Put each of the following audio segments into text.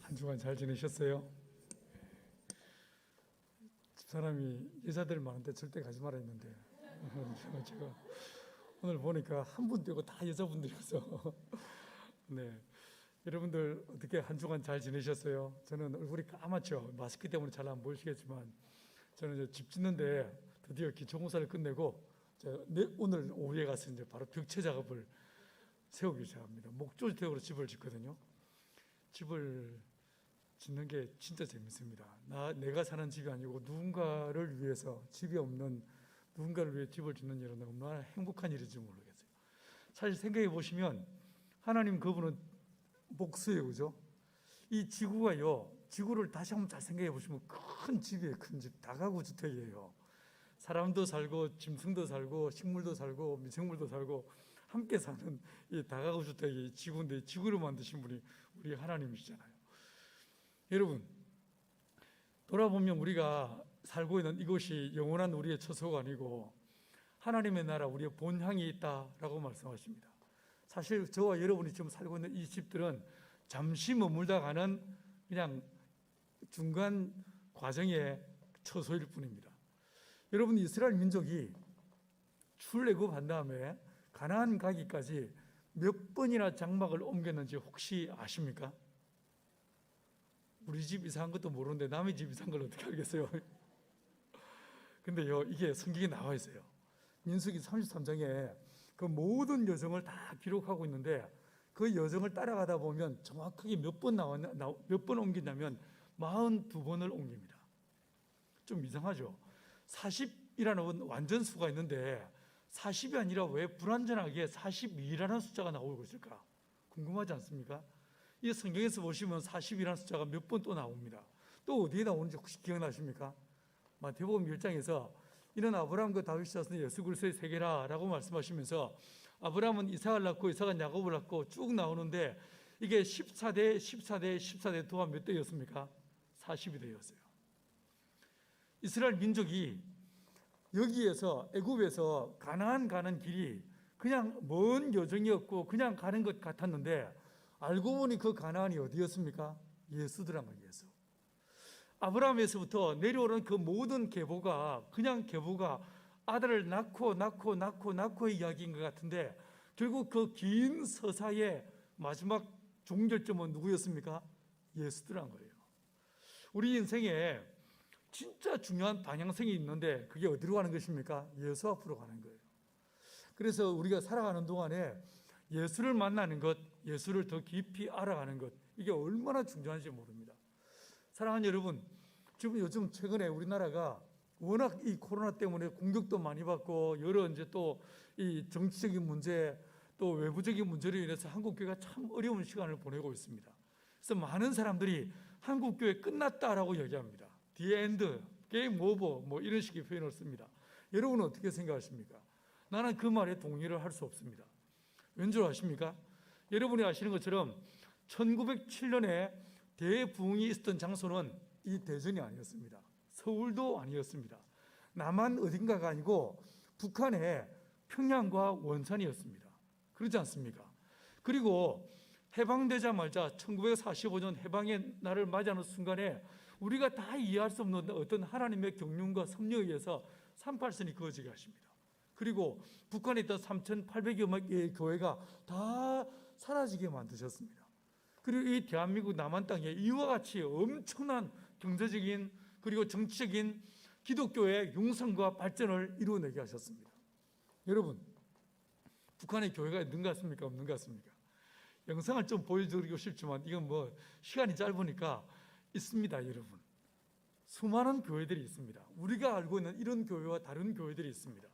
한 주간 잘 지내셨어요? 집사람이 여자들 많은데 절대 가지 말아 했는데 제가 오늘 보니까 한 분 빼고 다 여자분들이어서 네, 여러분들 어떻게 한 주간 잘 지내셨어요? 저는 얼굴이 까맣죠. 마스크 때문에 잘 안 보이시겠지만 저는 집 짓는데 드디어 기초공사를 끝내고 오늘 오후에 가서 이제 바로 벽체 작업을 세우기 시작합니다. 목조주택으로 집을 짓거든요. 집을 짓는 게 진짜 재밌습니다. 내가 사는 집이 아니고 누군가를 위해서, 집이 없는 누군가를 위해 집을 짓는 일은 얼마나 행복한 일인지 모르겠어요. 사실 생각해 보시면 하나님 그분은 복수예요, 그죠? 이 지구가요, 지구를 다시 한번 잘 생각해 보시면 큰 집이에요. 큰 집, 다가구 주택이에요. 사람도 살고 짐승도 살고 식물도 살고 미생물도 살고 함께 사는 이 다가구 주택이 지구인데, 지구를 만드신 분이 우리 하나님이시잖아요. 여러분, 돌아보면 우리가 살고 있는 이곳이 영원한 우리의 처소가 아니고 하나님의 나라, 우리의 본향이 있다라고 말씀하십니다. 사실 저와 여러분이 지금 살고 있는 이 집들은 잠시 머물다 가는 그냥 중간 과정의 처소일 뿐입니다. 여러분, 이스라엘 민족이 출애굽한 다음에 가나안 가기까지 몇 번이나 장막을 옮겼는지 혹시 아십니까? 우리 집 이사한 것도 모르는데 남의 집 이사한 걸 어떻게 알겠어요? 근데요, 이게 성경에 나와 있어요. 민수기 33장에 그 모든 여정을 다 기록하고 있는데 그 여정을 따라가다 보면 정확하게 몇 번 옮기냐면 42번을 옮깁니다. 좀 이상하죠? 40이라는 완전수가 있는데 40이 아니라 왜 불완전하게 42라는 숫자가 나오고 있을까? 궁금하지 않습니까? 이 성경에서 보시면 40이라는 숫자가 몇 번 또 나옵니다. 또 어디에 나오는지 혹시 기억나십니까? 마태복음 1장에서 이는 아브라함과 다윗이 자손의 예수 그리스도의 세계라 라고 말씀하시면서 아브라함은 이삭을 낳고 이삭은 야곱을 낳고 쭉 나오는데 이게 14대 또한 몇 대였습니까? 40이 되었어요. 이스라엘 민족이 여기에서 애굽에서 가나안 가는 길이 그냥 먼 여정이었고 그냥 가는 것 같았는데 알고 보니 그 가나안이 어디였습니까? 예수드라는 예수. 아브라함에서부터 내려오는 그 모든 계보가 그냥 계보가 아들을 낳고의 이야기인 것 같은데 결국 그 긴 서사의 마지막 종결점은 누구였습니까? 예수드란 거예요. 우리 인생에 진짜 중요한 방향성이 있는데 그게 어디로 가는 것입니까? 예수 앞으로 가는 거예요. 그래서 우리가 살아가는 동안에 예수를 만나는 것, 예수를 더 깊이 알아가는 것, 이게 얼마나 중요한지 모릅니다. 사랑하는 여러분, 지금 요즘 최근에 우리나라가 워낙 이 코로나 때문에 공격도 많이 받고 여러 이제 또 이 정치적인 문제 또 외부적인 문제로 인해서 한국교회가 참 어려운 시간을 보내고 있습니다. 그래서 많은 사람들이 한국교회 끝났다라고 얘기합니다. The end, game over 뭐 이런 식의 표현을 씁니다. 여러분은 어떻게 생각하십니까? 나는 그 말에 동의를 할 수 없습니다. 왠 줄 아십니까? 여러분이 아시는 것처럼 1907년에 대부흥이 있었던 장소는 이 대전이 아니었습니다. 서울도 아니었습니다. 남한 어딘가가 아니고 북한의 평양과 원산이었습니다. 그렇지 않습니까? 그리고 해방되자마자 1945년 해방의 날을 맞이하는 순간에 우리가 다 이해할 수 없는 어떤 하나님의 경륜과 섭리에 의해서 38선이 그어지게 하십니다. 그리고 북한에 있던 3,800여 개의 교회가 다 사라지게 만드셨습니다. 그리고 이 대한민국 남한 땅에 이와 같이 엄청난 경제적인 그리고 정치적인 기독교의 융성과 발전을 이루어내게 하셨습니다. 여러분, 북한의 교회가 있는 것 같습니까? 없는 것 같습니까? 영상을 좀 보여드리고 싶지만 이건 뭐 시간이 짧으니까 있습니다. 여러분, 수많은 교회들이 있습니다. 우리가 알고 있는 이런 교회와 다른 교회들이 있습니다.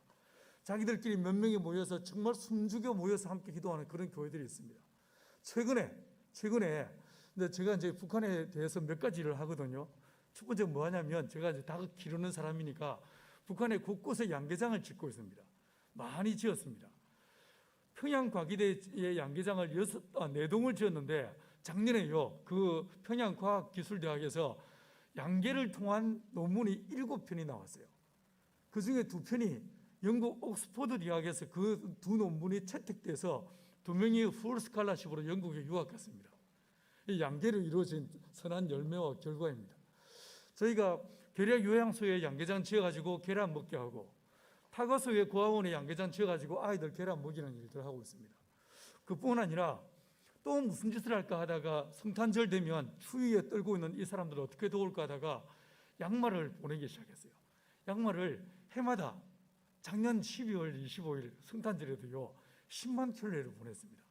자기들끼리 몇 명이 모여서 정말 숨죽여 모여서 함께 기도하는 그런 교회들이 있습니다. 최근에 제가 이제 북한에 대해서 몇 가지 일을 하거든요. 첫 번째 뭐 하냐면 제가 이제 닭을 기르는 사람이니까 북한에 곳곳에 양계장을 짓고 있습니다. 많이 지었습니다. 평양 과기대의 양계장을 4동을 지었는데 작년에요, 그 평양과학기술대학에서 양계를 통한 논문이 7편이 나왔어요. 그 중에 2편이 영국 옥스퍼드 대학에서 그 2 논문이 채택돼서 2명이 풀 스칼라십으로 영국에 유학 갔습니다. 이 양계로 이루어진 선한 열매와 결과입니다. 저희가 계략 요양소에 양계장 지어가지고 계란 먹게 하고, 타거소에 고아원에 양계장 지어가지고 아이들 계란 먹이는 일들을 하고 있습니다. 그뿐 아니라 또 무슨 짓을 할까 하다가 성탄절 되면 추위에 떨고 있는 이 사람들을 어떻게 도울까 하다가 양말을 보내기 시작했어요. 양말을 해마다 작년 12월 25일 성탄절에도요 10만 켤레를 보냈습니다.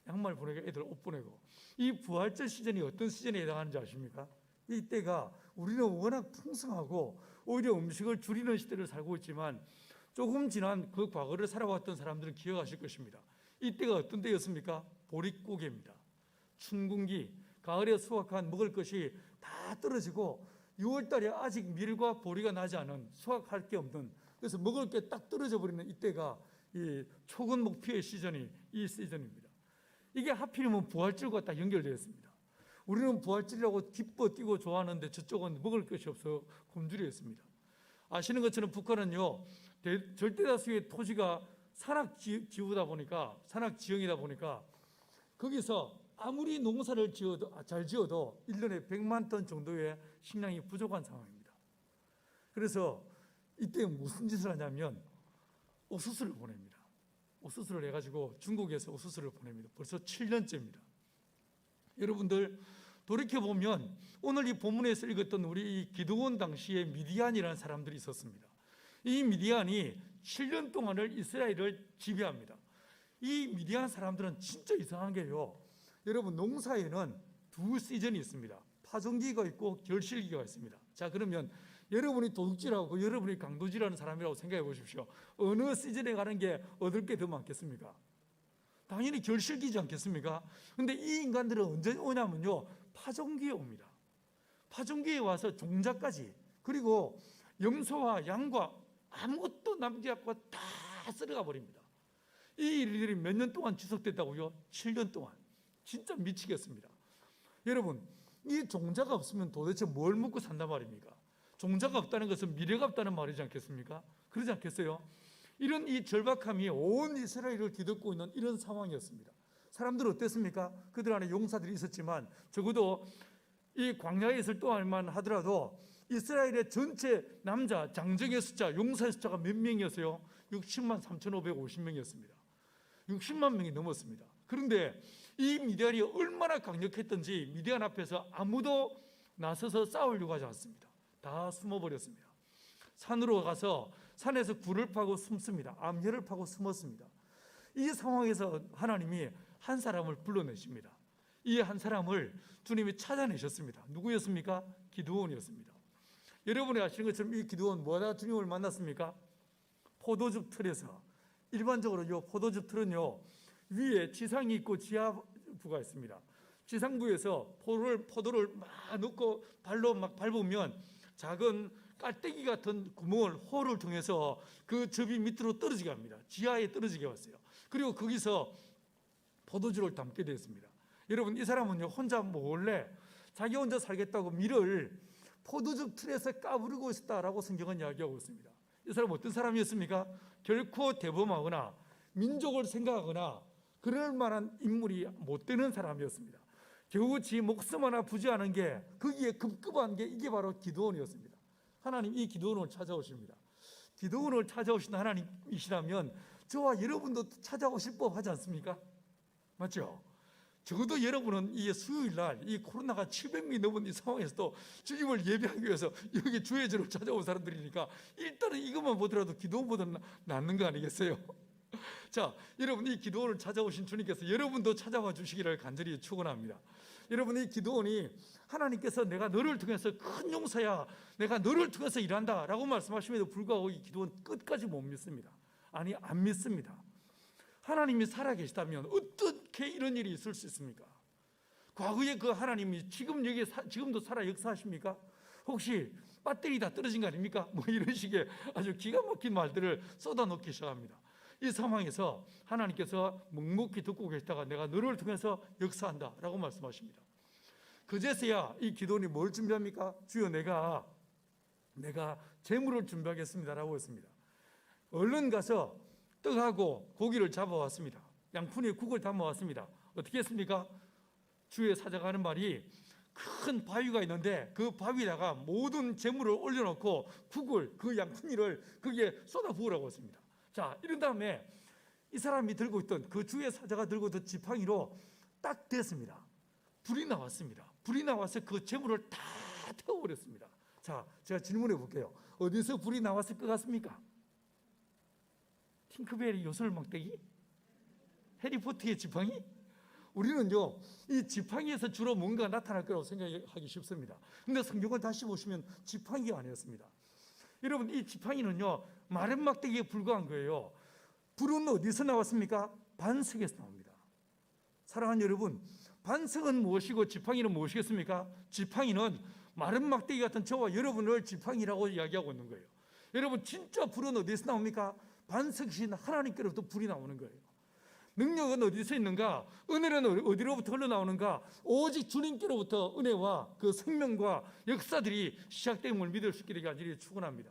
양말 보내고 애들 옷 보내고. 이 부활절 시즌이 어떤 시즌에 해당하는지 아십니까? 이때가 우리는 워낙 풍성하고 오히려 음식을 줄이는 시대를 살고 있지만 조금 지난 그 과거를 살아왔던 사람들은 기억하실 것입니다. 이때가 어떤 때였습니까? 보릿고개입니다. 춘궁기, 가을에 수확한 먹을 것이 다 떨어지고 6월달에 아직 밀과 보리가 나지 않은, 수확할 게 없는, 그래서 먹을 게 딱 떨어져 버리는 이때가 이 초근 목피의 시즌이 이 시즌입니다. 이게 하필이면 부활절과 딱 연결되어 있습니다. 우리는 부활절이라고 기뻐 뛰고 좋아하는데 저쪽은 먹을 것이 없어 굶주렸습니다. 아시는 것처럼 북한은요 절대 다수의 토지가 산악지구다 보니까, 산악지형이다 보니까 거기서 아무리 농사를 잘 지어도 1년에 100만 톤 정도의 식량이 부족한 상황입니다. 그래서 이때 무슨 짓을 하냐면 옥수수를 보냅니다. 옥수수를 해가지고 중국에서 옥수수를 보냅니다. 벌써 7년째입니다. 여러분들 돌이켜보면 오늘 이 본문에서 읽었던 우리 기드온 당시에 미디안이라는 사람들이 있었습니다. 이 미디안이 7년 동안을 이스라엘을 지배합니다. 이 미디안 사람들은 진짜 이상한 게요, 여러분 농사에는 두 시즌이 있습니다. 파종기가 있고 결실기가 있습니다. 자, 그러면 여러분이 도둑질하고 여러분이 강도질하는 사람이라고 생각해 보십시오. 어느 시즌에 가는 게 얻을 게 더 많겠습니까? 당연히 결실기지 않겠습니까? 근데 이 인간들은 언제 오냐면요 파종기에 옵니다. 파종기에 와서 종자까지, 그리고 염소와 양과 아무것도 남지 않고 다 쓸어가 버립니다. 이 일들이 몇 년 동안 지속됐다고요? 7년 동안. 진짜 미치겠습니다. 여러분, 이 종자가 없으면 도대체 뭘 먹고 산단 말입니까? 종자가 없다는 것은 미래가 없다는 말이지 않겠습니까? 그러지 않겠어요? 이런 이 절박함이 온 이스라엘을 뒤덮고 있는 이런 상황이었습니다. 사람들은 어땠습니까? 그들 안에 용사들이 있었지만 적어도 이 광야에 있을 동안만 하더라도 이스라엘의 전체 남자 장정의 숫자, 용사의 숫자가 몇 명이었어요? 60만 3,550명이었습니다. 60만 명이 넘었습니다. 그런데 이 미디안이 얼마나 강력했던지 미디안 앞에서 아무도 나서서 싸우려고 하지 않습니다. 다 숨어버렸습니다. 산으로 가서 산에서 굴을 파고 숨습니다. 암열을 파고 숨었습니다. 이 상황에서 하나님이 한 사람을 불러내십니다. 이 한 사람을 주님이 찾아내셨습니다. 누구였습니까? 기드온이었습니다. 여러분이 아시는 것처럼 이 기드온 뭐하다 주님을 만났습니까? 포도즙 틀에서. 일반적으로 이 포도즙 틀은요 위에 지상이 있고 지하부가 있습니다. 지상부에서 포도를 막 넣고 발로 막 밟으면 작은 깔때기 같은 구멍을, 홀을 통해서 그 즙이 밑으로 떨어지게 합니다. 지하에 떨어지게 왔어요. 그리고 거기서 포도주를 담게 되었습니다. 여러분, 이 사람은요 혼자 몰래 자기 혼자 살겠다고 밀을 포도즙 틀에서 까부르고 있었다라고 성경은 이야기하고 있습니다. 이 사람은 어떤 사람이었습니까? 결코 대범하거나 민족을 생각하거나 그럴 만한 인물이 못 되는 사람이었습니다. 겨우 지 목숨 하나 부지하는 게, 거기에 급급한 게 이게 바로 기드온이었습니다. 하나님 이 기드온을 찾아오십니다. 기드온을 찾아오신 하나님이시라면 저와 여러분도 찾아오실 법하지 않습니까? 맞죠? 적어도 여러분은 이 수요일 날 이 코로나가 700명이 넘은 이 상황에서도 주님을 예배하기 위해서 여기 주회제로 찾아온 사람들이니까 일단은 이것만 보더라도 기도원보다 낫는 거 아니겠어요? 자, 여러분 이 기도원을 찾아오신 주님께서 여러분도 찾아와 주시기를 간절히 축원합니다. 여러분 이 기도원이 하나님께서 내가 너를 통해서 큰 용사야, 내가 너를 통해서 일한다 라고 말씀하심에도 불구하고 이 기도원 끝까지 못 믿습니다. 아니, 안 믿습니다. 하나님이 살아계시다면 어떻게 이런 일이 있을 수 있습니까? 과거에 그 하나님이 지금도 살아 역사하십니까? 혹시 배터리 다 떨어진 거 아닙니까? 뭐 이런 식의 아주 기가 막힌 말들을 쏟아놓기 시작합니다. 이 상황에서 하나님께서 묵묵히 듣고 계시다가 내가 너를 통해서 역사한다 라고 말씀하십니다. 그제서야 이 기도원이 뭘 준비합니까? 주여 내가 재물을 준비하겠습니다 라고 했습니다. 얼른 가서 떡하고 고기를 잡아왔습니다. 양푼에 국을 담아왔습니다. 어떻게 했습니까? 주의 사자가 하는 말이 큰 바위가 있는데 그 바위에다가 모든 재물을 올려놓고 국을, 그 양푼이를 거기에 쏟아 부으라고 했습니다. 자, 이런 다음에 이 사람이 들고 있던, 그 주의 사자가 들고 있던 지팡이로 딱 댔습니다. 불이 나왔습니다. 불이 나와서 그 재물을 다 태워버렸습니다. 자, 제가 질문해 볼게요. 어디서 불이 나왔을 것 같습니까? 팅크벨의 요술 막대기? 해리포터의 지팡이? 우리는요, 이 지팡이에서 주로 뭔가 나타날 거라고 생각하기 쉽습니다. 근데 성경을 다시 보시면 지팡이가 아니었습니다. 여러분, 이 지팡이는요, 마른 막대기에 불과한 거예요. 불은 어디서 나왔습니까? 반석에서 나옵니다. 사랑하는 여러분, 반석은 무엇이고 지팡이는 무엇이겠습니까? 지팡이는 마른 막대기 같은 저와 여러분을 지팡이라고 이야기하고 있는 거예요. 여러분, 진짜 불은 어디서 나옵니까? 반석이신 하나님께로부터 불이 나오는 거예요. 능력은 어디서 있는가? 은혜는 어디로부터 흘러나오는가? 오직 주님께로부터 은혜와 그 생명과 역사들이 시작됨을 믿을 수 있게 되게 간절히 축원합니다.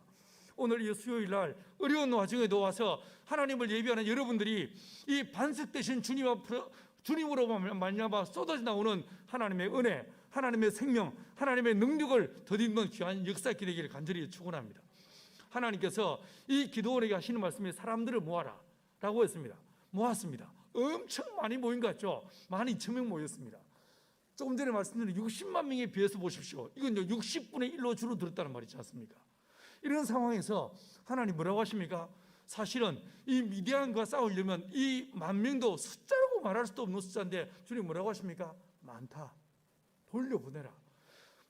오늘 이 수요일 날 어려운 와중에도 와서 하나님을 예비하는 여러분들이 이 반석 되신 주님으로 말미암아 쏟아져 나오는 하나님의 은혜, 하나님의 생명, 하나님의 능력을 덧입는 귀한 역사 있게 되기를 간절히 축원합니다. 하나님께서 이 기도원에게 하시는 말씀이 사람들을 모아라 라고 했습니다. 모았습니다. 엄청 많이 모인 것 같죠? 12,000명 모였습니다. 조금 전에 말씀드린 60만 명에 비해서 보십시오. 이건 60분의 1로 줄어들었다는 말이지 않습니까? 이런 상황에서 하나님 뭐라고 하십니까? 사실은 이 미디안과 싸우려면 이 10,000명도 숫자라고 말할 수도 없는 숫자인데 주님 뭐라고 하십니까? 많다. 돌려보내라.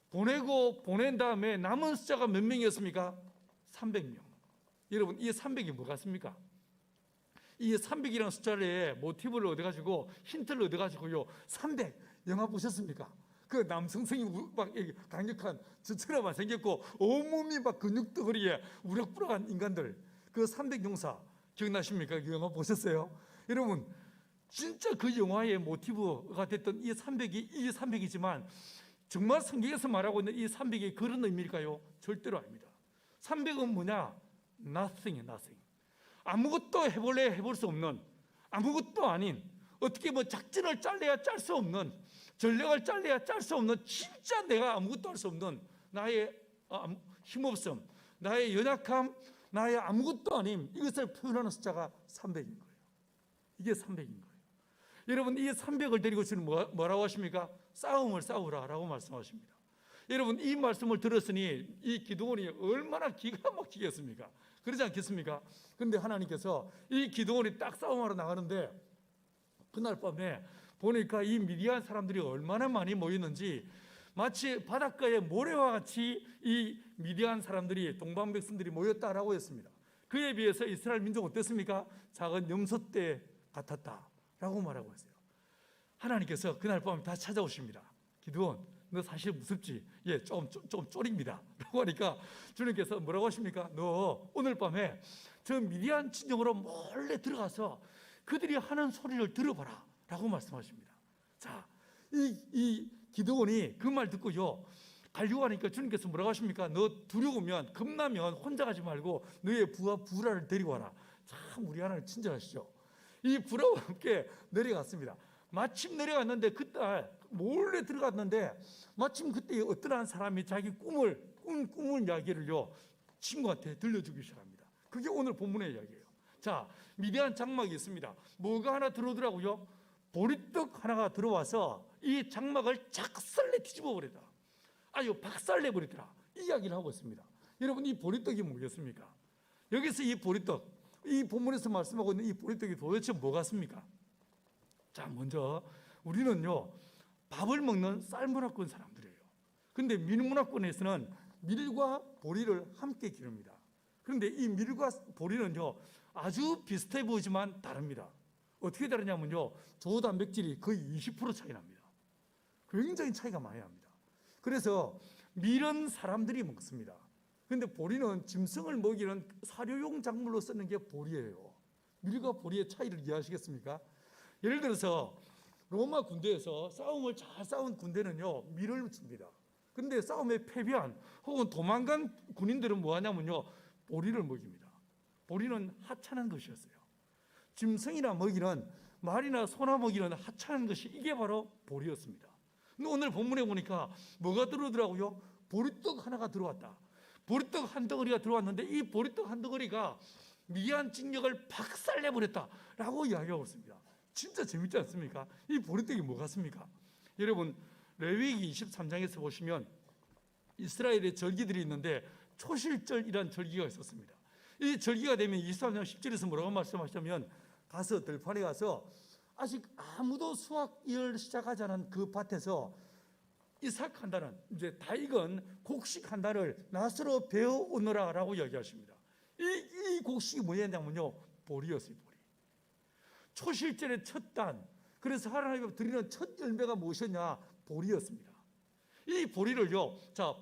보내고 보낸 다음에 남은 숫자가 몇 명이었습니까? 300명. 여러분, 이 300이 뭐 같습니까? 이 300이라는 숫자를 모티브를 얻어가지고 힌트를 얻어가지고요, 300 영화 보셨습니까? 그 남성성이 막 강력한 저처럼만 생겼고 온몸이 막 근육덩어리에 우락부락한 인간들, 그 300 용사 기억나십니까? 그 영화 보셨어요? 여러분, 진짜 그 영화의 모티브가 됐던 이 300이지만 정말 성경에서 말하고 있는 이 300이 그런 의미일까요? 절대로 아닙니다. 300은 뭐냐? nothing. 아무것도 해볼 수 없는, 아무것도 아닌, 어떻게 뭐 작전을 짤래야 짤 수 없는, 전략을 짤래야 짤 수 없는, 진짜 내가 아무것도 할 수 없는 나의 힘없음, 나의 연약함, 나의 아무것도 아님, 이것을 표현하는 숫자가 300인 거예요. 이게 300인 거예요. 여러분, 이 300을 데리고 주는 뭐라고 하십니까? 싸움을 싸우라라고 말씀하십니다. 여러분, 이 말씀을 들었으니 이 기도원이 얼마나 기가 막히겠습니까? 그러지 않겠습니까? 그런데 하나님께서 이 기도원이 딱 싸움하러 나가는데 그날 밤에 보니까 이 미디안 사람들이 얼마나 많이 모였는지 마치 바닷가에 모래와 같이 이 미디안 사람들이, 동방 백성들이 모였다라고 했습니다. 그에 비해서 이스라엘 민족은 어땠습니까? 작은 염소떼 같았다라고 말하고 있어요. 하나님께서 그날 밤에 다 찾아오십니다. 기도원, 너 사실 무섭지? 예, 좀 쫄입니다. 라고 하니까 주님께서 뭐라고 하십니까? 너 오늘 밤에 저 미디안 진영으로 몰래 들어가서 그들이 하는 소리를 들어봐라 라고 말씀하십니다. 자, 이 기드온이 그 말 듣고요, 가려고 하니까 주님께서 뭐라고 하십니까? 너 두려우면, 겁나면 혼자 가지 말고 너의 부하 부라를 데리고 와라. 참 우리 하나님 친절하시죠. 이 부라와 함께 내려갔습니다. 마침 내려갔는데 그때 몰래 들어갔는데 마침 그때 어떤 한 사람이 자기 꿈을 이야기를요 친구한테 들려주기 시작합니다. 그게 오늘 본문의 이야기예요. 자, 미디안 장막이 있습니다. 뭐가 하나 들어오더라고요. 보리떡 하나가 들어와서 이 장막을 작살내 뒤집어 버리다. 아유, 박살내 버리더라. 이 이야기를 하고 있습니다. 여러분, 이 보리떡이 뭐겠습니까? 여기서 이 보리떡, 이 본문에서 말씀하고 있는 이 보리떡이 도대체 뭐 같습니까? 자, 먼저 우리는요 밥을 먹는 쌀문화권 사람들이에요. 그런데 밀문화권에서는 밀과 보리를 함께 기릅니다. 그런데 이 밀과 보리는요 아주 비슷해 보이지만 다릅니다. 어떻게 다르냐면요, 조 단백질이 거의 20% 차이 납니다. 굉장히 차이가 많이 납니다. 그래서 밀은 사람들이 먹습니다. 그런데 보리는 짐승을 먹이는 사료용 작물로 쓰는 게 보리예요. 밀과 보리의 차이를 이해하시겠습니까? 예를 들어서 로마 군대에서 싸움을 잘 싸운 군대는요 밀을 줍니다. 그런데 싸움에 패배한 혹은 도망간 군인들은 뭐 하냐면요 보리를 먹입니다. 보리는 하찮은 것이었어요. 짐승이나 먹이는, 말이나 소나 먹이는 하찮은 것이, 이게 바로 보리였습니다. 근데 오늘 본문에 보니까 뭐가 들어오더라고요? 보리떡 하나가 들어왔다. 보리떡 한 덩어리가 들어왔는데 이 보리떡 한 덩어리가 미디안 진영을 박살내버렸다라고 이야기하고 있습니다. 진짜 재밌지 않습니까? 이 보리떡이 뭐 같습니까? 여러분 레위기 23장에서 보시면 이스라엘의 절기들이 있는데 초실절이라는 절기가 있었습니다. 이 절기가 되면 23장 10절에서 뭐라고 말씀하시냐면 가서 들판에 가서 아직 아무도 수확을 시작하지 않은 그 밭에서 이삭 한 단은 이제 다 익은 곡식 한 단을 낫으로 베어 오너라라고 이야기하십니다. 이 곡식이 뭐였냐면요, 보리였어요. 보리. 초실절의 첫 단. 그래서 하나님께 드리는 첫 열매가 무엇이었냐? 보리였습니다. 이 보리를요, 자,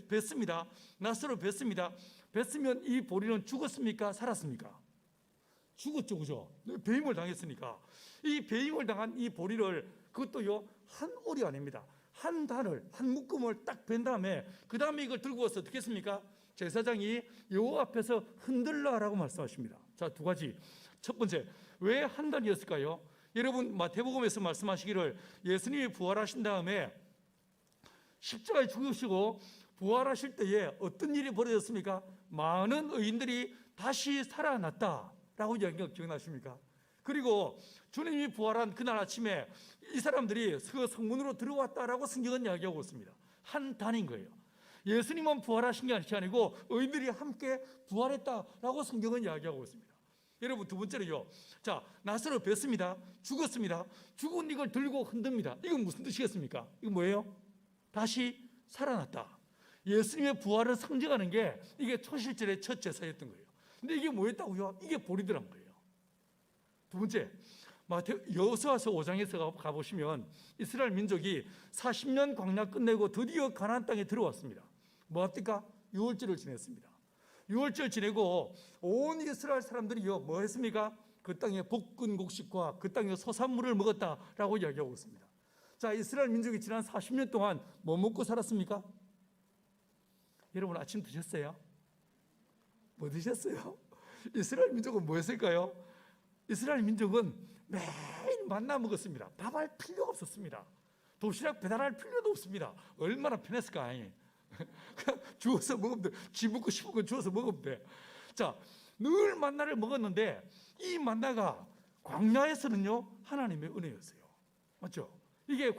뱄습니다. 낫으로 뱄습니다. 뱄으면 이 보리는 죽었습니까? 살았습니까? 죽었죠, 그죠? 배임을 당했으니까. 이 배임을 당한 이 보리를 그것도요, 한 올이 아닙니다. 한 단을, 한 묶음을 딱 벤 다음에 그 다음에 이걸 들고 와서 어떻게 했습니까? 제사장이 여호와 앞에서 흔들라라고 말씀하십니다. 자, 두 가지. 첫 번째, 왜 한 단이었을까요? 여러분 마태복음에서 말씀하시기를 예수님이 부활하신 다음에 십자가에 죽으시고 부활하실 때에 어떤 일이 벌어졌습니까? 많은 의인들이 다시 살아났다라고 이야기한 거 기억나십니까? 그리고 주님이 부활한 그날 아침에 이 사람들이 그 성문으로 들어왔다라고 성경은 이야기하고 있습니다. 한 단인 거예요. 예수님은 부활하신 게 아니고 의인들이 함께 부활했다라고 성경은 이야기하고 있습니다. 여러분 두 번째로요. 자, 낫으로 뱄습니다. 죽었습니다. 죽은 이걸 들고 흔듭니다. 이건 무슨 뜻이겠습니까? 이거 뭐예요? 다시 살아났다. 예수님의 부활을 상징하는 게 이게 초실절의 첫 제사였던 거예요. 근데 이게 뭐였다고요? 이게 보리더란 거예요. 두 번째, 여호수아서 5장에서 가보시면 이스라엘 민족이 40년 광야 끝내고 드디어 가나안 땅에 들어왔습니다. 뭐 합니까? 유월절을 지냈습니다. 유월절 지내고 온 이스라엘 사람들이요 뭐 했습니까? 그 땅에 볶은 곡식과 그 땅에 소산물을 먹었다라고 이야기하고 있습니다. 자, 이스라엘 민족이 지난 40년 동안 뭐 먹고 살았습니까? 여러분 아침 드셨어요? 뭐 드셨어요? 이스라엘 민족은 뭐 했을까요? 이스라엘 민족은 매일 만나 먹었습니다. 밥할 필요가 없었습니다. 도시락 배달할 필요도 없습니다. 얼마나 편했을까? 그냥 주워서 먹으면 돼. 지 먹고 싶은 건 주워서 먹으면 돼. 자, 늘 만나를 먹었는데 이 만나가 광야에서는요 하나님의 은혜였어요. 맞죠? 이게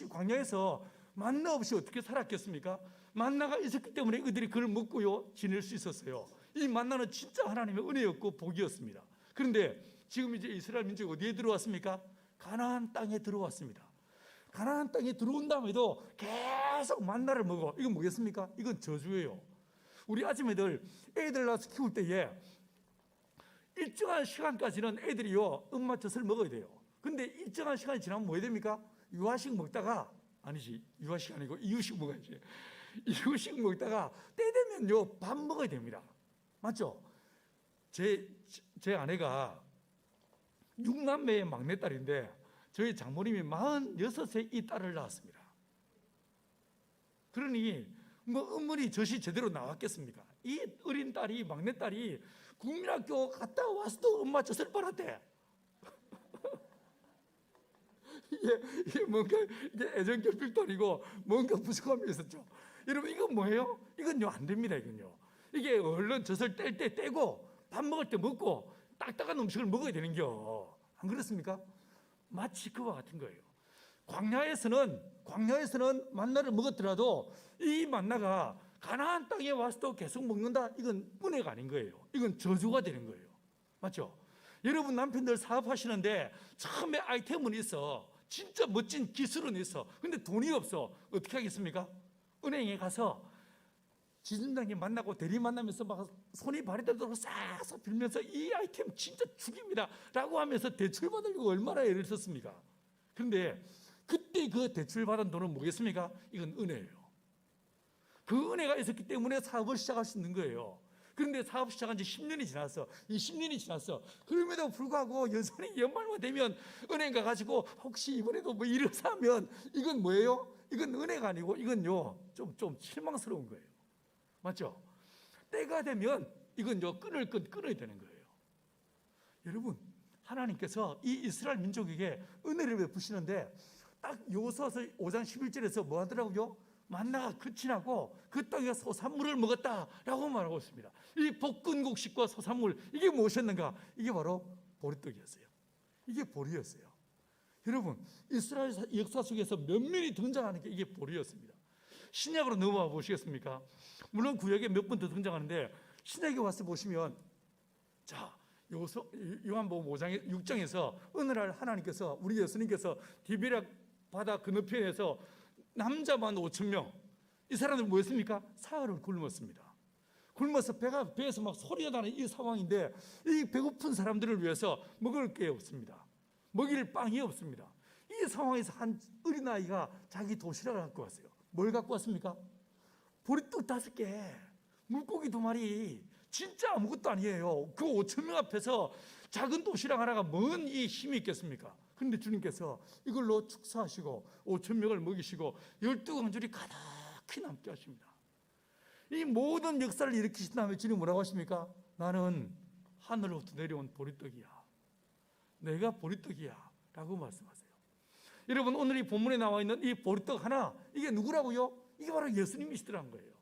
광야에서 만나 없이 어떻게 살았겠습니까? 만나가 있었기 때문에 그들이 그걸 먹고요 지낼 수 있었어요. 이 만나는 진짜 하나님의 은혜였고 복이었습니다. 그런데 지금 이제 이스라엘 민족이 어디에 들어왔습니까? 가나안 땅에 들어왔습니다. 가나안 땅에 들어온 다음에도 계속 만나를 먹어. 이건 뭐겠습니까? 이건 저주예요. 우리 아줌마들 애들 낳아서 키울 때에 일정한 시간까지는 애들이요 엄마 젖을 먹어야 돼요. 근데 일정한 시간이 지나면 뭐 해야 됩니까? 유아식 먹다가 아니지 유아식 아니고 이유식 먹어야지. 이유식 먹다가 때 되면요 밥 먹어야 됩니다. 맞죠? 제 아내가 6남매의 막내딸인데 저희 장모님이 46세 이 딸을 낳았습니다. 그러니 뭐 어머니 젖이 제대로 나왔겠습니까? 이 어린 딸이 막내딸이 국민학교 갔다 와서도 엄마 젖을 빨았대. 이게 뭔가 이게 애정 결핍도 아니고 뭔가 부족함이 있었죠. 여러분 이건 뭐예요? 이건요 안 됩니다. 이건요. 이게 얼른 젖을 뗄 때 떼고 밥 먹을 때 먹고 딱딱한 음식을 먹어야 되는겨. 안 그렇습니까? 마치 그와 같은 거예요. 광야에서는 만나를 먹었더라도 이 만나가 가나안 땅에 와서도 계속 먹는다. 이건 은혜가 아닌 거예요. 이건 저주가 되는 거예요. 맞죠? 여러분 남편들 사업하시는데 처음에 아이템은 있어. 진짜 멋진 기술은 있어. 근데 돈이 없어. 어떻게 하겠습니까? 은행에 가서 지점장님 만나고 대리 만나면서 막 손이 발이 되도록 싹싹 빌면서 이 아이템 진짜 죽입니다 라고 하면서 대출 받으려고 얼마나 애를 썼습니까? 그런데 그때 그 대출 받은 돈은 뭐겠습니까? 이건 은혜예요. 그 은혜가 있었기 때문에 사업을 시작할 수 있는 거예요. 그런데 사업 시작한 지 10년이 지났어. 이 10년이 지났어. 그럼에도 불구하고 여전히 연말만 되면 은행 가가지고 혹시 이번에도 뭐 일을 사면 이건 뭐예요? 이건 은혜가 아니고 이건요 좀 실망스러운 거예요. 맞죠? 때가 되면 이건요 끊어야 되는 거예요. 여러분 하나님께서 이 이스라엘 민족에게 은혜를 베푸시는데 딱 여호수아서 5장 11절에서 뭐 하더라고요? 만나가 끝이 나고 그 땅에 소산물을 먹었다라고 말하고 있습니다. 이 볶은 곡식과 소산물, 이게 무엇이었는가? 이게 바로 보리떡이었어요. 이게 보리였어요. 여러분, 이스라엘 역사 속에서 면면이 등장하는 게 이게 보리였습니다. 신약으로 넘어와 보시겠습니까? 물론 구약에 몇 번 더 등장하는데 신약에 와서 보시면, 자, 요한복음 5장 6장에서 어느 날 하나님께서, 우리 예수님께서 디베랴 바다 건너편에서 남자만 5,000명, 이 사람들 뭐였습니까? 사흘을 굶었습니다. 굶어서 배에서 막 소리가 나는 이 상황인데, 이 배고픈 사람들을 위해서 먹을 게 없습니다. 먹일 빵이 없습니다. 이 상황에서 한 어린아이가 자기 도시락을 갖고 왔어요. 뭘 갖고 왔습니까? 보리떡 5개, 물고기 2마리. 진짜 아무것도 아니에요. 그 5,000명 앞에서 작은 도시락 하나가 뭔 이 힘이 있겠습니까? 그런데 주님께서 이걸로 축사하시고 5,000명을 먹이시고 12광줄이 가득히 남게 하십니다. 이 모든 역사를 일으키신 다음에 주님 뭐라고 하십니까? 나는 하늘로부터 내려온 보리떡이야. 내가 보리떡이야 라고 말씀하세요. 여러분, 오늘 이 본문에 나와 있는 이 보리떡 하나, 이게 누구라고요? 이게 바로 예수님이시더라는 거예요.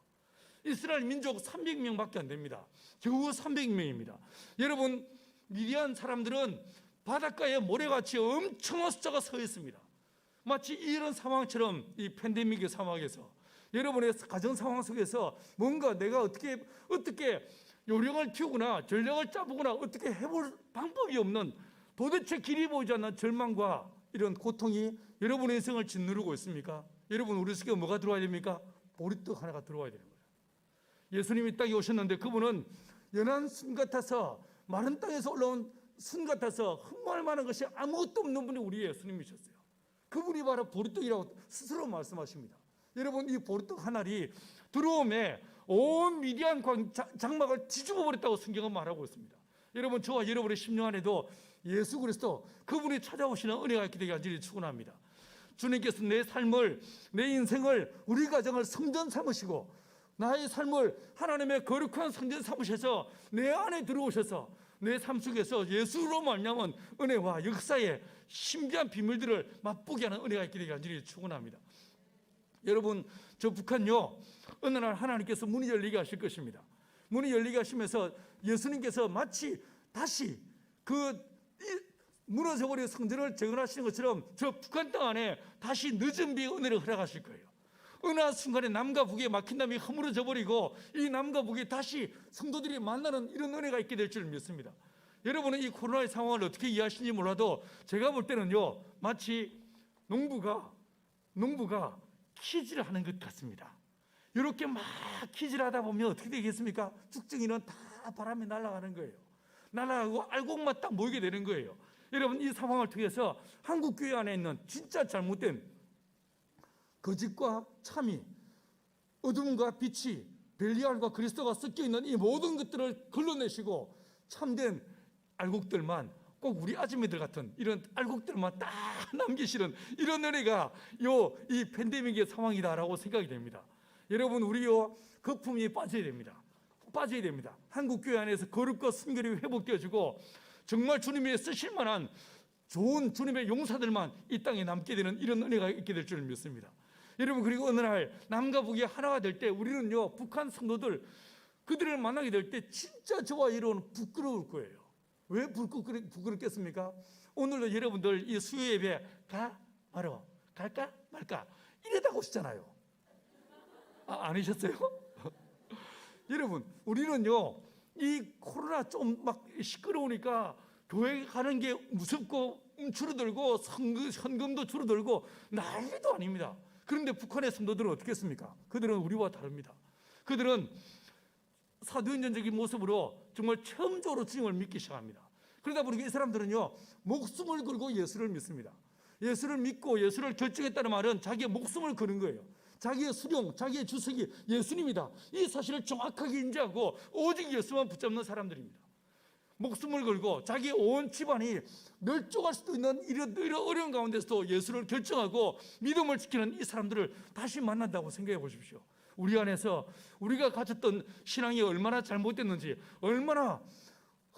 이스라엘 민족 300명밖에 안 됩니다. 겨우 300명입니다. 여러분, 미디안 사람들은 바닷가에 모래같이 엄청난 숫자가 서 있습니다. 마치 이런 상황처럼, 이 팬데믹의 상황에서, 여러분의 가정 상황 속에서 뭔가 내가 어떻게 요령을 피우거나 전략을 짜보거나 어떻게 해볼 방법이 없는, 도대체 길이 보이지 않는 절망과 이런 고통이 여러분의 인생을 짓누르고 있습니까? 여러분, 우리 속에 뭐가 들어와야 됩니까? 보리떡 하나가 들어와야 되는 거예요. 예수님이 땅에 오셨는데 그분은 연한 순 같아서, 마른 땅에서 올라온 순 같아서 흠모할 만한 것이 아무것도 없는 분이 우리 예수님이셨어요. 그분이 바로 보리떡이라고 스스로 말씀하십니다. 여러분, 이 보리떡 하나리 들어옴에 온 미디안 장막을 뒤집어 버렸다고 성경은 말하고 있습니다. 여러분, 저와 여러분의 심령 안에도 예수 그리스도, 그분이 찾아오시는 은혜가 있게 되게 간절히 축원합니다. 주님께서 내 삶을, 내 인생을, 우리 가정을 성전 삼으시고, 나의 삶을 하나님의 거룩한 성전 삼으셔서 내 안에 들어오셔서 내 삶 속에서 예수로 말미암은 은혜와 역사의 신비한 비밀들을 맛보게 하는 은혜가 있게 되게 간절히 축원합니다. 여러분, 저 북한요, 어느 날 하나님께서 문이 열리게 하실 것입니다. 문이 열리게 하시면서 예수님께서 마치 다시 무너져버린 성전을 재건하시는 것처럼 저 북한 땅 안에 다시 늦은 비의 은혜를 허락하실 거예요. 어느 순간에 남과 북의 막힌 담이 허물어져 버리고 이 남과 북이 다시 성도들이 만나는 이런 은혜가 있게 될 줄 믿습니다. 여러분은 이 코로나의 상황을 어떻게 이해하시는지 몰라도 제가 볼 때는요, 마치 농부가 키질을 하는 것 같습니다. 이렇게 막 키질을 하다 보면 어떻게 되겠습니까? 쭉정이는 다 바람에 날아가는 거예요. 날아가고 알곡만 딱 모이게 되는 거예요. 여러분, 이 상황을 통해서 한국 교회 안에 있는 진짜 잘못된 거짓과 참이, 어둠과 빛이, 벨리알과 그리스도가 섞여 있는 이 모든 것들을 걸러내시고 참된 알곡들만, 꼭 우리 아줌매들 같은 이런 알곡들만 딱 남기시는 이런 은혜가 이 팬데믹의 상황이다라고 생각이 됩니다. 여러분, 우리요 거품이 빠져야 됩니다. 한국 교회 안에서 거룩과 순결이 회복되어지고 정말 주님이 쓰실 만한 좋은 주님의 용사들만 이 땅에 남게 되는 이런 은혜가 있게 될 줄 믿습니다. 여러분, 그리고 어느 날 남과 북이 하나가 될 때 우리는요, 북한 성도들, 그들을 만나게 될 때 진짜 저와 여러분은 부끄러울 거예요. 왜 부끄럽겠습니까? 오늘도 여러분들 이 수요 예배 갈까 말까 이러다가 오시잖아요. 아니셨어요? 여러분, 우리는요, 이 코로나 좀 막 시끄러우니까 교회 가는 게 무섭고 줄어들고 헌금도 줄어들고 난리도 아닙니다. 그런데 북한의 성도들은 어떻게 했습니까? 그들은 우리와 다릅니다. 그들은 사도행전적인 모습으로 정말 처음적으로 주님을 믿기 시작합니다. 그러다 보니까 이 사람들은요, 목숨을 걸고 예수를 믿습니다. 예수를 믿고 예수를 결정했다는 말은 자기의 목숨을 거는 거예요. 자기의 수령, 자기의 주석이 예수님이다, 이 사실을 정확하게 인지하고 오직 예수만 붙잡는 사람들입니다. 목숨을 걸고 자기의 온 집안이 멸종할 수도 있는 이런 어려운 가운데서도 예수를 결정하고 믿음을 지키는 이 사람들을 다시 만난다고 생각해 보십시오. 우리 안에서 우리가 가졌던 신앙이 얼마나 잘못됐는지, 얼마나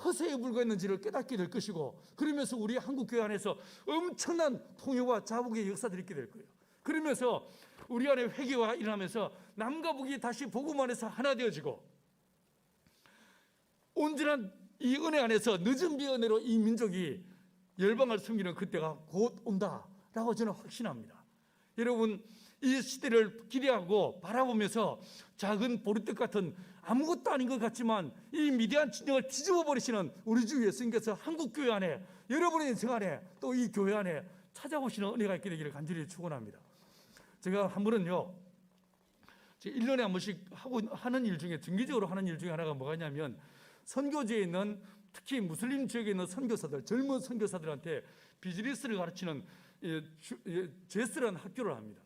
허세에 불과했는지를 깨닫게 될 것이고, 그러면서 우리 한국교회 안에서 엄청난 통일과 자복의 역사들이 있게 될 거예요. 그러면서 우리 안에 회개가 일어나면서 남과 북이 다시 복음 안에서 하나 되어지고, 온전한 이 은혜 안에서 늦은 비 은혜로 이 민족이 열방을 섬기는 그때가 곧 온다라고 저는 확신합니다. 여러분, 이 시대를 기대하고 바라보면서 작은 보리떡 같은 아무것도 아닌 것 같지만 이 미대한 진영을 뒤집어 버리시는 우리 주 예수님께서 한국교회 안에, 여러분의 인생 안에, 또 이 교회 안에 찾아오시는 은혜가 있게 되기를 간절히 축원합니다. 제가 한 번은요, 1년에 한 번씩 하는 일 중에, 정기적으로 하는 일 중에 하나가 뭐가 있냐면, 선교지에 있는, 특히 무슬림 지역에 있는 선교사들, 젊은 선교사들한테 비즈니스를 가르치는 제스라는 학교를 합니다.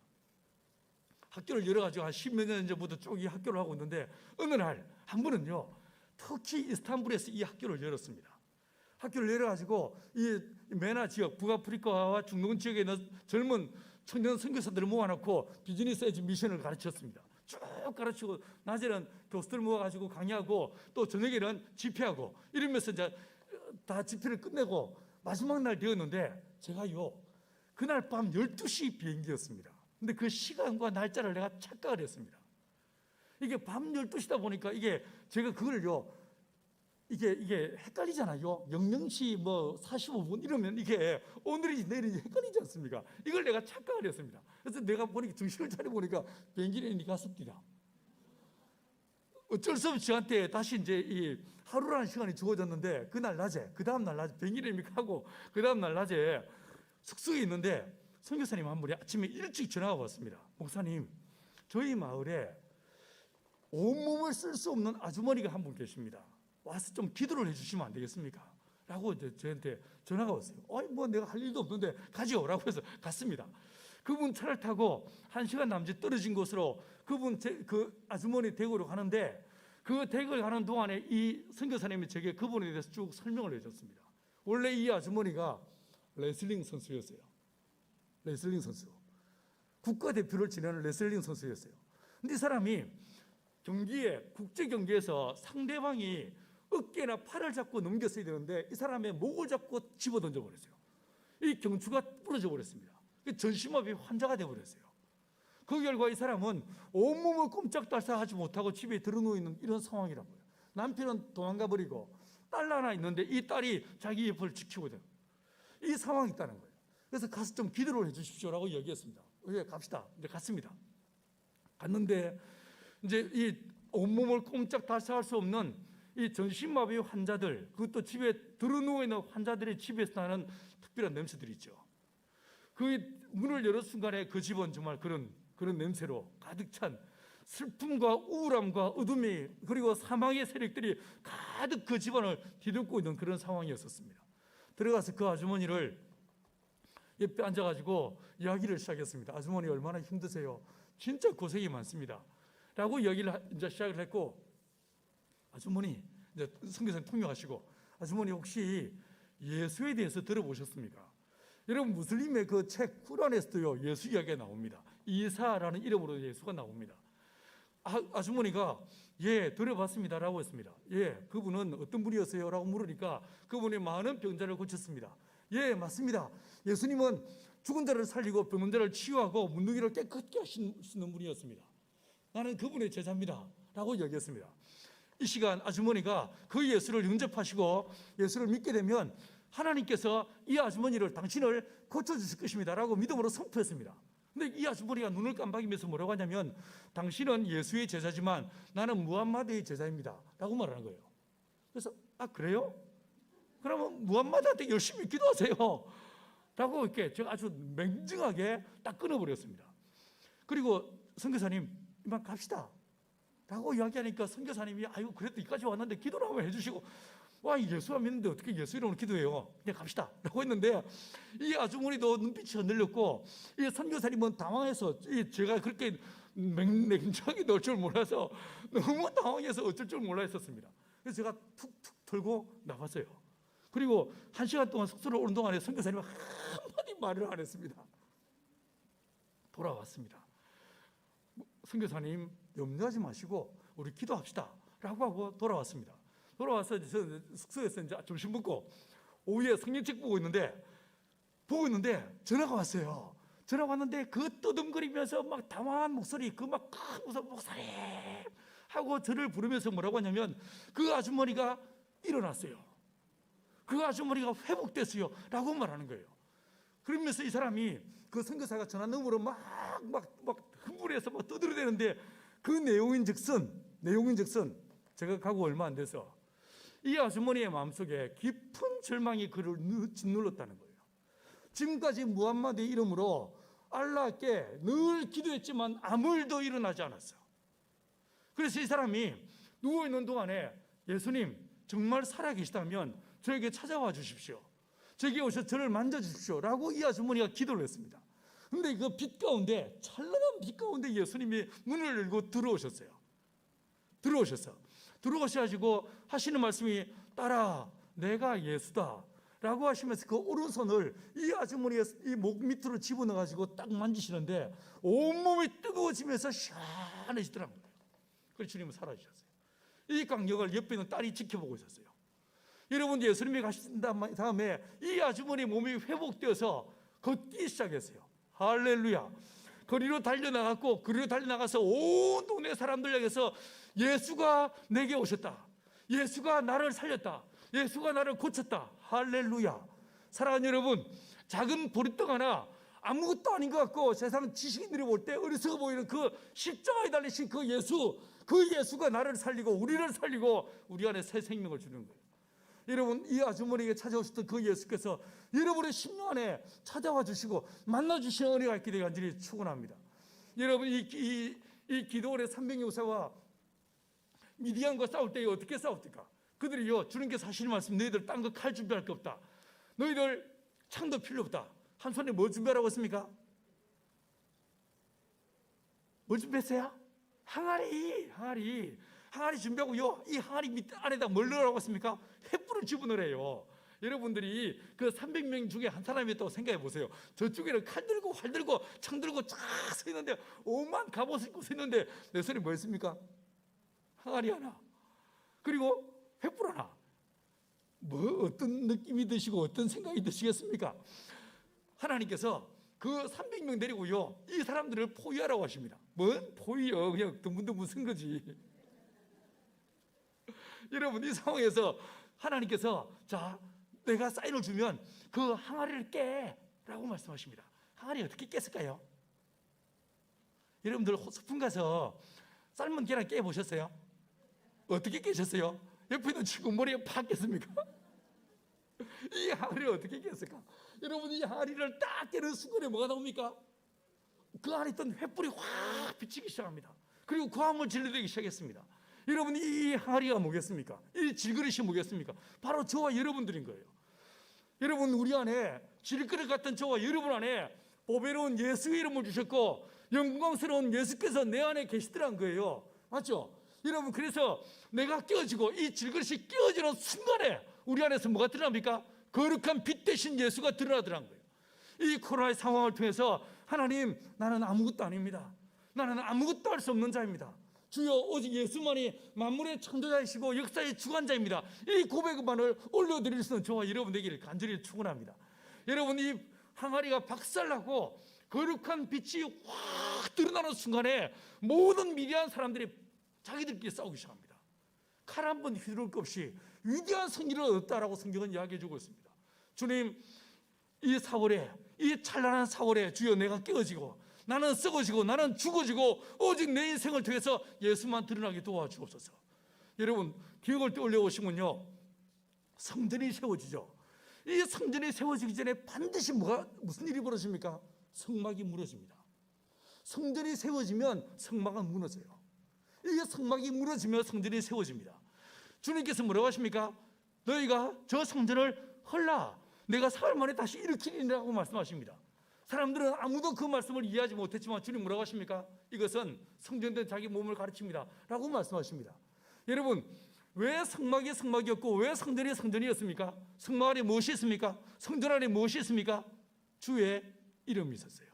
학교를 열어가지고 한 10몇 년 전부터 쭉 이 학교를 하고 있는데, 어느 날 한 번은요, 터키 이스탄불에서 이 학교를 열었습니다. 학교를 열어가지고 이 메나 지역, 북아프리카와 중동 지역에 있는 젊은 청년 선교사들을 모아놓고 비즈니스 에지 미션을 가르쳤습니다. 쭉 가르치고, 낮에는 교수들 모아가지고 강의하고, 또 저녁에는 집회하고, 이러면서 이제 다 집회를 끝내고 마지막 날 되었는데, 제가요, 그날 밤 12시 비행기였습니다. 근데 그 시간과 날짜를 내가 착각을 했습니다. 이게 밤 12시다 보니까 이게 제가 그걸요, 이게 헷갈리잖아요. 00시 뭐 45분 이러면 이게 오늘인지 내일인지 헷갈리지 않습니까? 이걸 내가 착각을 했습니다. 그래서 내가 보니까 정신을 차려보니까 비행기는 갔습니다. 어쩔 수 없이 저한테 다시 이제 이 하루라는 시간이 주어졌는데, 그날 낮에, 그 다음날 낮에 비행기를 가고, 그 다음날 낮에 숙소에 있는데 선교사님 한 분이 아침에 일찍 전화가 왔습니다. 목사님, 저희 마을에 온몸을 쓸 수 없는 아주머니가 한 분 계십니다. 와서 좀 기도를 해주시면 안 되겠습니까? 라고 이제 저한테 전화가 왔어요. 아니 뭐 내가 할 일도 없는데 가지요 라고 해서 갔습니다. 그분 차를 타고 1시간 남짓 떨어진 곳으로 그 아주머니 댁으로 가는데, 그 댁을 가는 동안에 이 선교사님이 제게 그분에 대해서 쭉 설명을 해줬습니다. 원래 이 아주머니가 레슬링 선수였어요. 레슬링 선수, 국가대표를 지내는 레슬링 선수였어요. 근데 이 사람이 국제 경기에서 상대방이 어깨나 팔을 잡고 넘겼어야 되는데, 이 사람의 목을 잡고 집어 던져버렸어요. 이 경추가 부러져 버렸습니다. 전심마비 환자가 되어버렸어요. 그 결과 이 사람은 온몸을 꼼짝달싹하지 못하고 집에 들어누워 있는 이런 상황이라고요. 남편은 도망가 버리고 딸 하나 있는데 이 딸이 자기 옆을 지키고 있는 이 상황이 있다는 거예요. 그래서 가서 좀 기도를 해 주십시오라고 얘기했습니다. 예, 갑시다. 이제 갔습니다. 갔는데 이제 이 온몸을 꼼짝달싹할 수 없는 이 전신마비 환자들, 그것도 집에 들어누워 있는 환자들의 집에서 나는 특별한 냄새들이 있죠. 그 문을 열은 순간에 그 집은 정말 그런 냄새로 가득 찬 슬픔과 우울함과 어둠이, 그리고 사망의 세력들이 가득 그 집안을 뒤덮고 있는 그런 상황이었습니다. 들어가서 그 아주머니를 옆에 앉아가지고 이야기를 시작했습니다. 아주머니 얼마나 힘드세요? 진짜 고생이 많습니다. 라고 이야기를 이제 시작을 했고, 아주머니, 이제 선교사님 통역하시고, 아주머니 혹시 예수에 대해서 들어보셨습니까? 여러분, 무슬림의 그 책 쿠란에서도요, 예수 이야기가 나옵니다. 이사라는 이름으로 예수가 나옵니다. 아주머니가 예, 들어봤습니다 라고 했습니다. 예, 그분은 어떤 분이었어요? 라고 물으니까 그분이 많은 병자를 고쳤습니다. 예, 맞습니다. 예수님은 죽은 자를 살리고 병든 자를 치유하고 문둥이를 깨끗게 하시는 분이었습니다. 나는 그분의 제자입니다 라고 얘기했습니다. 이 시간 아주머니가 그 예수를 영접하시고 예수를 믿게 되면 하나님께서 이 아주머니를, 당신을 고쳐주실 것입니다 라고 믿음으로 선포했습니다. 근데 이 아주머니가 눈을 깜박이면서 뭐라고 하냐면, 당신은 예수의 제자지만 나는 무함마드의 제자입니다 라고 말하는 거예요. 그래서 그래요? 그러면 무함마드한테 열심히 기도하세요 라고 이렇게 제가 아주 맹정하게 딱 끊어버렸습니다. 그리고 선교사님, 이만 갑시다 라고 이야기하니까 선교사님이 아유 그래도 여기까지 왔는데 기도를 한번 해주시고, 와, 예수 안 믿는데 어떻게 예수 이름으로 기도해요? 그냥 갑시다 라고 했는데, 이 아주머니도 눈빛이 흔들렸고, 이 선교사님은 당황해서, 제가 그렇게 냉정하게 넣을 줄 몰라서 너무 당황해서 어쩔 줄 몰라 했었습니다. 그래서 제가 툭툭 털고 나갔어요. 그리고 1시간 동안 숙소를 오는 동안에 선교사님은 한마디 말을 안 했습니다. 돌아왔습니다. 선교사님, 염려하지 마시고 우리 기도합시다 라고 하고 돌아왔습니다. 돌아와서 숙소에서 이제 점심 먹고 오후에 성경책 보고 있는데 전화가 왔어요. 전화 왔는데 그 떠듬거리면서 막 담아한 목소리, 그 막 큰 목소리 하고 저를 부르면서 뭐라고 하냐면 그 아주머니가 일어났어요. 그 아주머니가 회복됐어요 라고 말하는 거예요. 그러면서 이 사람이 그 선교사가 전화 너머로 막 흥분해서 막 떠들어대는데 그 내용인즉슨 제가 가고 얼마 안 돼서 이 아주머니의 마음속에 깊은 절망이 그를 짓눌렀다는 거예요. 지금까지 무함마드의 이름으로 알라께 늘 기도했지만 아무 일도 일어나지 않았어요. 그래서 이 사람이 누워있는 동안에 예수님 정말 살아계시다면 저에게 찾아와 주십시오. 저에게 오셔서 저를 만져주십시오 라고 이 아주머니가 기도를 했습니다. 그런데 그 빛 가운데, 찬란한 빛 가운데 예수님이 문을 열고 들어오셔가지고 하시는 말씀이 딸아 내가 예수다 라고 하시면서 그 오른손을 이 아주머니의 이 목 밑으로 집어넣어가지고 딱 만지시는데 온몸이 뜨거워지면서 시원해지더라고요. 그래서 주님은 사라지셨어요. 이 광경을 옆에 있는 딸이 지켜보고 있었어요. 여러분, 예수님이 가신 다음에 이 아주머니 몸이 회복되어서 걷기 시작했어요. 할렐루야. 거리로 달려나가서 온 동네 사람들 향해서 예수가 내게 오셨다. 예수가 나를 살렸다. 예수가 나를 고쳤다. 할렐루야. 사랑하는 여러분, 작은 보리떡 하나 아무것도 아닌 것 같고 세상 지식인들이 볼 때 어리석어 보이는 그 십자가에 달리신 그 예수가 나를 살리고 우리를 살리고 우리 안에 새 생명을 주는 거예요. 여러분, 이 아주머니에게 찾아오셨던 그 예수께서 여러분의 심령 안에 찾아와 주시고 만나 주시는 은혜가 있게 되길 간절히 축원합니다. 여러분, 이 기드온의 300용사와 미디안과 싸울 때 어떻게 싸웠을까? 그들이요, 주님께서 하시는 말씀, 너희들 딴 거 칼 준비할 거 없다. 너희들 창도 필요 없다. 한 손에 뭐 준비하라고 했습니까? 뭘 준비했어요? 항아리 준비하고요, 이 항아리 밑 안에다 뭘 넣으라고 했습니까? 횃불을 집어넣으래요. 여러분들이 그 300명 중에 한 사람이었다고 생각해 보세요. 저쪽에는 칼 들고 활 들고 창 들고 쫙 서 있는데 오만 갑옷을 입고 서 있는데 내 손에 뭐 있습니까? 항아리 하나, 그리고 횃불 하나. 뭐 어떤 느낌이 드시고 어떤 생각이 드시겠습니까? 하나님께서 그 300명 데리고요, 이 사람들을 포위하라고 하십니다. 뭔 포위요? 그냥 드문드문 쓴 거지. 여러분, 이 상황에서 하나님께서 자, 내가 사인을 주면 그 항아리를 깨라고 말씀하십니다. 항아리 어떻게 깼을까요? 여러분들 소풍 가서 삶은 계란 깨보셨어요? 어떻게 깨셨어요? 옆에 있는 친구 머리에 팍 깼습니까? 이 항아리를 어떻게 깼을까? 여러분, 이 항아리를 딱 깨는 순간에 뭐가 나옵니까? 그 안에 있던 횃불이 확 비치기 시작합니다. 그리고 광을 질러대기 시작했습니다. 여러분, 이 항아리가 뭐겠습니까? 이 질그릇이 뭐겠습니까? 바로 저와 여러분들인 거예요. 여러분, 우리 안에 질그릇 같은 저와 여러분 안에 보배로운 예수의 이름을 주셨고 영광스러운 예수께서 내 안에 계시더란 거예요. 맞죠? 여러분, 그래서 내가 깨어지고 이 질그릇이 깨어지는 순간에 우리 안에서 뭐가 드러납니까? 거룩한 빛 대신 예수가 드러나더란 거예요. 이 코로나의 상황을 통해서 하나님, 나는 아무것도 아닙니다. 나는 아무것도 할 수 없는 자입니다. 주여, 오직 예수만이 만물의 창조자이시고 역사의 주관자입니다. 이 고백만을 올려드릴 수 있는 저와 여러분 되기를 간절히 축원합니다. 여러분, 이 항아리가 박살나고 거룩한 빛이 확 드러나는 순간에 모든 미디안 사람들이 자기들끼리 싸우기 시작합니다. 칼 한 번 휘두를 것 없이 위대한 승리를 얻었다라고 성경은 이야기해주고 있습니다. 주님, 이 찬란한 4월에 주여 내가 깨어지고 나는 썩어지고 나는 죽어지고 오직 내 인생을 통해서 예수만 드러나게 도와주옵소서. 여러분, 기억을 떠올려 보시면요, 성전이 세워지죠. 이 성전이 세워지기 전에 반드시 무슨 일이 벌어집니까? 성막이 무너집니다. 성전이 세워지면 성막은 무너져요. 이 성막이 무너지면 성전이 세워집니다. 주님께서 뭐라고 하십니까? 너희가 저 성전을 헐라, 내가 사흘 만에 다시 일으키리라고 말씀하십니다. 사람들은 아무도 그 말씀을 이해하지 못했지만 주님 뭐라고 하십니까? 이것은 성전된 자기 몸을 가르칩니다 라고 말씀하십니다. 여러분, 왜 성막이 성막이었고 왜 성전이 성전이었습니까? 성막 안에 무엇이 있습니까? 성전 안에 무엇이 있습니까? 주의 이름이 있었어요.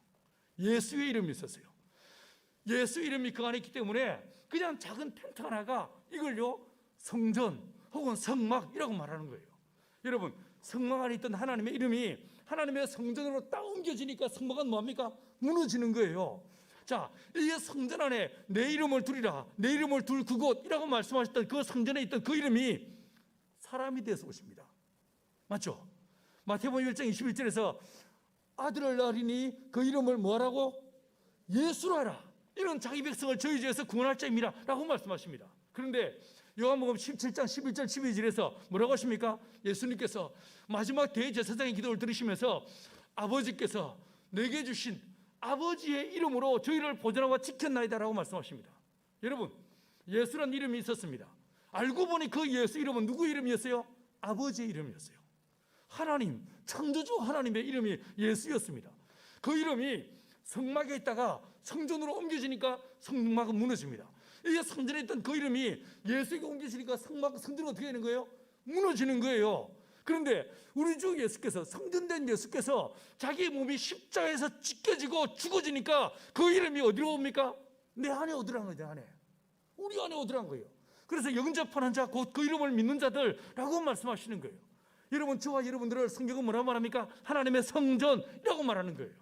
예수의 이름이 있었어요. 예수 이름이 그 안에 있기 때문에 그냥 작은 텐트 하나가 이걸요, 성전, 혹은 성막이라고 말하는 거예요. 여러분, 성막 안에 있던 하나님의 이름이 하나님의 성전으로 딱 옮겨지니까 성막은 뭐합니까? 무너지는 거예요. 자, 이 성전 안에 내 이름을 두리라, 내 이름을 둘 그곳이라고 말씀하셨던 그 성전에 있던 그 이름이 사람이 되어서 오십니다. 맞죠? 마태복음 1장 21절에서 아들을 낳으리니 그 이름을 뭐라고? 예수라 하라. 이는 자기 백성을 저희 죄에서 구원할 자입니다 라고 말씀하십니다. 그런데 요한복음 17장 11절 12절에서 뭐라고 하십니까? 예수님께서 마지막 대제사장의 기도를 들으시면서 아버지께서 내게 주신 아버지의 이름으로 저희를 보존하고 지켰나이다 라고 말씀하십니다. 여러분, 예수라는 이름이 있었습니다. 알고 보니 그 예수 이름은 누구 이름이었어요? 아버지의 이름이었어요. 하나님, 창조주 하나님의 이름이 예수였습니다. 그 이름이 성막에 있다가 성전으로 옮겨지니까 성막은 무너집니다. 이 성전에 있던 그 이름이 예수에게 옮겨지니까 성전은 어떻게 되는 거예요? 무너지는 거예요. 그런데 우리 주 예수께서, 성전된 예수께서 자기 몸이 십자가에서 찢겨지고 죽어지니까 그 이름이 어디로 옵니까? 내 안에 얻으란 거예요. 내 안에. 우리 안에 얻으란 거예요. 그래서 영접하는 자, 곧 그 이름을 믿는 자들라고 말씀하시는 거예요. 여러분, 저와 여러분들을 성경은 뭐라고 말합니까? 하나님의 성전이라고 말하는 거예요.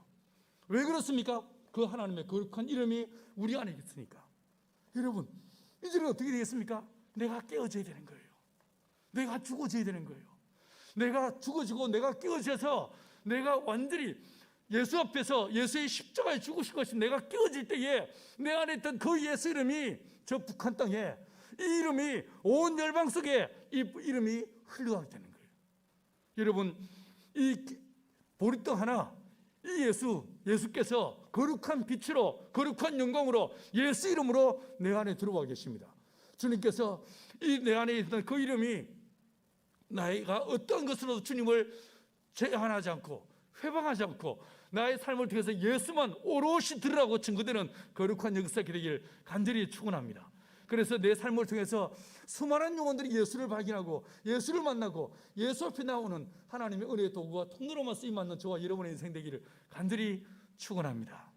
왜 그렇습니까? 그 하나님의 거룩한 이름이 우리 안에 있으니까. 여러분, 이제는 어떻게 되겠습니까? 내가 깨어져야 되는 거예요. 내가 죽어져야 되는 거예요. 내가 죽어지고 내가 깨어져서 내가 완전히 예수 앞에서 예수의 십자가에 죽으신 것이 내가 깨어질 때에 내 안에 있던 그 예수 이름이 저 북한 땅에 이 이름이 온 열방 속에 이 이름이 흘러가게 되는 거예요. 여러분, 이 보리떡 하나, 이 예수께서 거룩한 빛으로, 거룩한 영광으로, 예수 이름으로 내 안에 들어와 계십니다. 주님께서 이 내 안에 있던 그 이름이 나이가 어떤 것으로도 주님을 제한하지 않고 회방하지 않고 나의 삶을 통해서 예수만 오롯이 들으라고 증거되는 거룩한 역사가 되기를 간절히 축원합니다. 그래서 내 삶을 통해서 수많은 영혼들이 예수를 발견하고 예수를 만나고 예수 앞에 나오는 하나님의 은혜의 도구와 통로로만 쓰임받는 저와 여러분의 인생 되기를 간절히 축원합니다.